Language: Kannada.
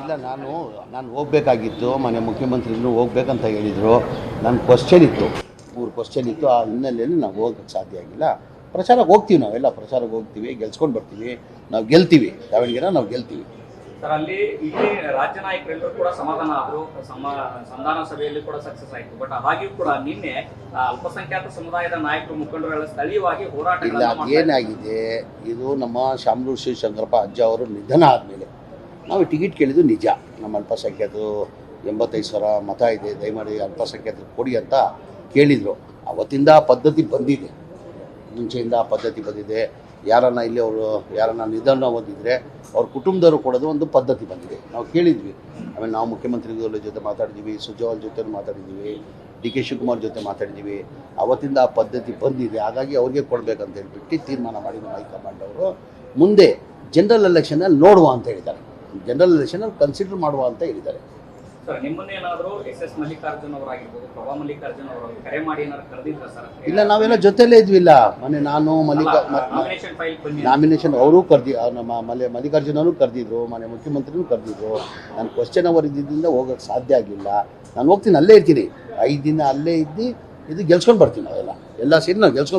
ಇಲ್ಲ, ನಾನು ಹೋಗಬೇಕಾಗಿತ್ತು. ಮನೆ ಮುಖ್ಯಮಂತ್ರಿಗಳು ಹೋಗ್ಬೇಕಂತ ಹೇಳಿದರು. ನನ್ನ ಕ್ವಶ್ಚನ್ ಇತ್ತು, 3 ಕ್ವಶ್ಚನ್ ಇತ್ತು. ಆ ಹಿನ್ನೆಲೆಯಲ್ಲಿ ನಾವು ಹೋಗೋಕ್ಕೆ ಸಾಧ್ಯ ಆಗಿಲ್ಲ. ಪ್ರಚಾರಕ್ಕೆ ಹೋಗ್ತೀವಿ, ನಾವೆಲ್ಲ ಪ್ರಚಾರಕ್ಕೆ ಹೋಗ್ತೀವಿ, ಗೆಲ್ಸ್ಕೊಂಡು ಬರ್ತೀವಿ. ನಾವು ಗೆಲ್ತೀವಿ, ದಾವಣಗೆರೆ ನಾವು ಗೆಲ್ತೀವಿ. ಸರ್, ಅಲ್ಲಿ ಇಲ್ಲಿ ರಾಜ್ಯ ನಾಯಕರೆಲ್ಲರೂ ಕೂಡ ಸಮಾಧಾನ ಆದರು, ಸಂಧಾನ ಸಭೆಯಲ್ಲಿ ಕೂಡ ಸಕ್ಸಸ್ ಆಯಿತು. ಬಟ್ ಹಾಗೆಯೂ ಕೂಡ ನಿನ್ನೆ ಅಲ್ಪಸಂಖ್ಯಾತ ಸಮುದಾಯದ ನಾಯಕರು ಮುಖಂಡರುಗಳ ಸ್ಥಳೀಯವಾಗಿ ಹೋರಾಟ ಇಲ್ಲ, ಏನಾಗಿದೆ, ಇದು ನಮ್ಮ ಶಾಮನೂರು ಶಿವಶಂಕರಪ್ಪ ಅಜ್ಜ ಅವರು ನಿಧನ ಆದಮೇಲೆ ನಾವು ಟಿಕೆಟ್ ಕೇಳಿದ್ದು ನಿಜ. ನಮ್ಮ ಅಲ್ಪಸಂಖ್ಯಾತರು 85,000 ಮತ ಇದೆ, ದಯಮಾಡಿ ಅಲ್ಪಸಂಖ್ಯಾತರು ಕೊಡಿ ಅಂತ ಕೇಳಿದರು. ಅವತ್ತಿಂದ ಆ ಪದ್ಧತಿ ಬಂದಿದೆ, ಮುಂಚೆಯಿಂದ ಆ ಪದ್ಧತಿ ಬಂದಿದೆ. ಯಾರನ್ನ ಇಲ್ಲಿ ಅವರು ಯಾರನ್ನ ನಿಧನ ಹೊಂದಿದ್ರೆ ಅವ್ರ ಕುಟುಂಬದವರು ಕೊಡೋದು ಒಂದು ಪದ್ಧತಿ ಬಂದಿದೆ. ನಾವು ಕೇಳಿದ್ವಿ. ಆಮೇಲೆ ನಾವು ಮುಖ್ಯಮಂತ್ರಿಗಳ ಜೊತೆ ಮಾತಾಡಿದ್ದೀವಿ, ಸುಜಾವಾಲ್ ಜೊತೆ ಮಾತಾಡಿದ್ದೀವಿ, ಡಿ.ಕೆ. ಶಿವಕುಮಾರ್ ಜೊತೆ ಮಾತಾಡಿದ್ದೀವಿ. ಅವತ್ತಿಂದ ಆ ಪದ್ಧತಿ ಬಂದಿದೆ. ಹಾಗಾಗಿ ಅವ್ರಿಗೆ ಕೊಡಬೇಕಂತ ಹೇಳ್ಬಿಟ್ಟು ತೀರ್ಮಾನ ಮಾಡಿದ್ರು ಹೈಕಮಾಂಡ್ ಅವರು. ಮುಂದೆ ಜನರಲ್ ಎಲೆಕ್ಷನಲ್ಲಿ ನೋಡುವ ಅಂತ ಹೇಳಿದ್ದಾರೆ, ಜನರಲ್ ಎಲೆಕ್ಷನಲ್ಲಿ ಕನ್ಸಿಡರ್ ಮಾಡುವ ಅಂತ ಹೇಳಿದ್ದಾರೆ. ಸರ್, ನಿಮ್ಮನ್ನೇನಾದರೂ ಎಸ್ ಮಲ್ಲಿಕಾರ್ಜುನ್ ಅವರಾಗಿರ್ಬೋದು, ಪ್ರಭಾ ಮಲ್ಲಿಕಾರ್ಜುನ್ ಅವರು ಕರೆ ಮಾಡಿ ಏನಾದ್ರು ಕರೆದಿದ್ರ ಸರ್? ಇಲ್ಲ, ನಾವೆಲ್ಲ ಜೊತೆಲೇ ಇದ್ವಿಲ್ಲ. ಮೊನ್ನೆ ನಾನು ನಾಮಿನೇಷನ್ ಅವರು ನಮ್ಮ ಮಲ್ಲಿಕಾರ್ಜುನ್ ಅವರು ಕರೆದಿದ್ರು, ಮನೆ ಮುಖ್ಯಮಂತ್ರಿನೂ ಕರೆದಿದ್ರು. ನಾನು ಕ್ವಶ್ಚನ್ ಅವರ್ ಇದ್ದಿದ್ದರಿಂದ ಹೋಗೋಕ್ಕೆ ಸಾಧ್ಯ ಆಗಿಲ್ಲ. ನಾನು ಹೋಗ್ತೀನಿ, ಅಲ್ಲೇ ಇರ್ತೀನಿ, 5 ದಿನ ಅಲ್ಲೇ ಇದ್ದು ಇದು ಗೆಲ್ಸ್ಕೊಂಡು ಬರ್ತೀನಿ. ನಾವೆಲ್ಲ ಸೇರಿ ನಾವು ಗೆಲ್ಸ್ಕೊಂಡು